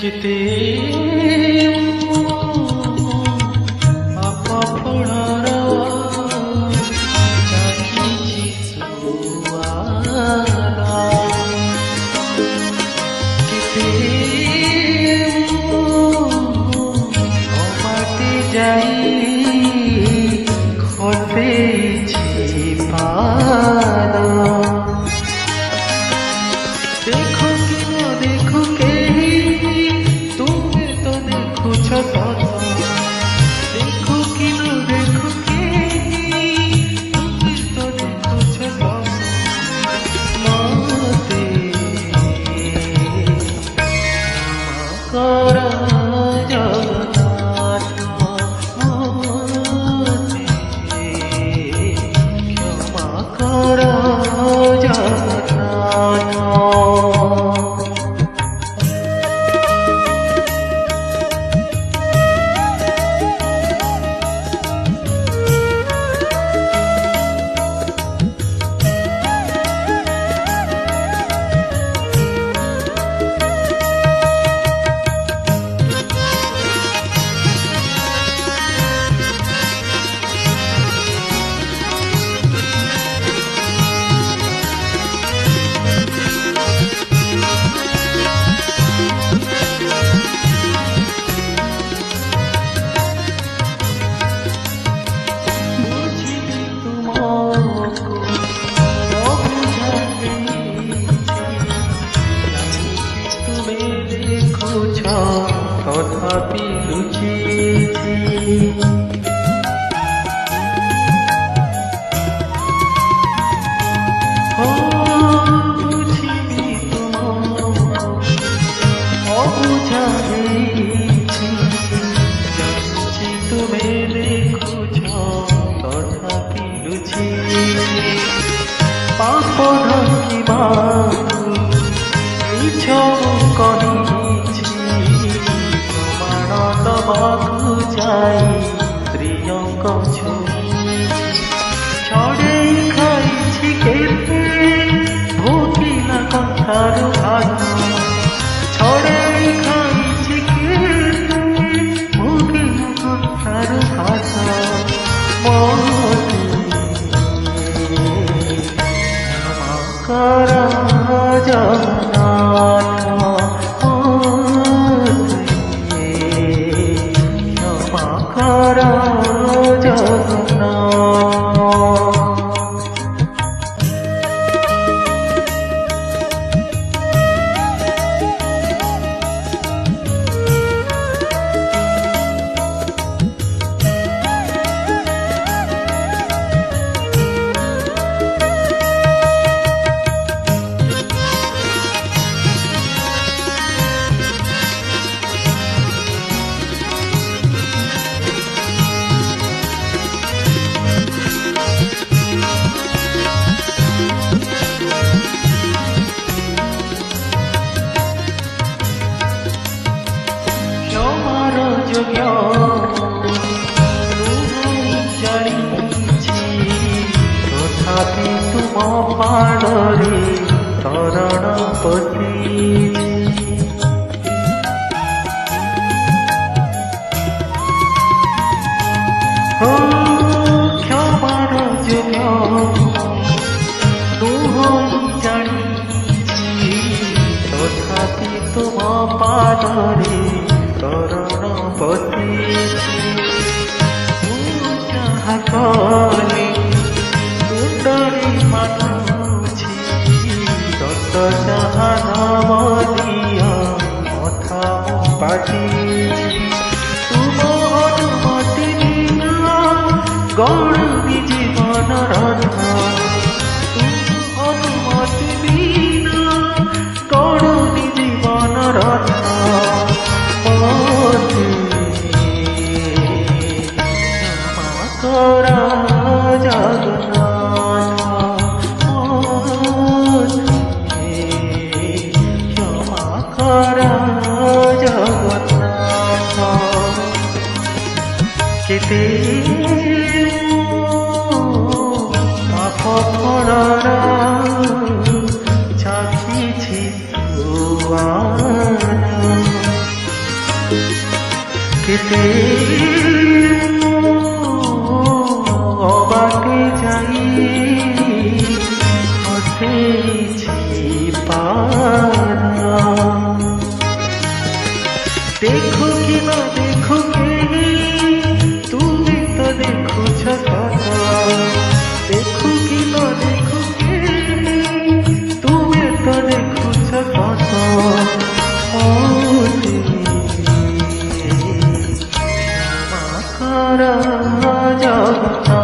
किते अपफुणर जागिछि सुवाला किते माटी जाई खतेछि पाला देखो कि न देखो के देखो कि न देखो के तुम तो देखो छता मते करा जगन्नाथ मते क्षमा करा जगन्नाथ। तथापि लुचिछि बुझिबि अबुझा हेछि जानिछि तुमे देखुछ तथापि लुचिछि पाप ढाकिबाकु मिछ कहिछि दबाकु जाई प्रियंक छुईछि छड़ेई खाइछि केते भोगिला कथार भात छड़ेई खाइछि केते भोगिला कथार भात मते क्षमा करा जगन्नाथ करा जगन्नाथ। तथापि तुम पाड़े शरण पशिछि क्षमार योग्य जानिछि तथापि तुम पाड़े शरण पशिछि ଯାହା କଲି ମୁଣ୍ଡରେ ମାନୁଛି ଦଶ ଯାହା ନାମ ଦିଅ ମଥା ପାଟିଛି ତୁମ ଅନୁମତି ବିନା ଗଢ଼ୁନି ଜୀବନ ରଥ ତୁମ ଅନୁମତି ବିନା ଗଢ଼ୁନି ଜୀବନ ରଥ কেতে পাপ করারা চাখিছি কেতে অবাকে যাই হতেছি পারা দেখো কি না দেখো কে তুমি তো দেখুছ কত দেখো কি না দেখো কে তুমি তো দেখুছ কত ক্ষমা কর জগন্নাথ।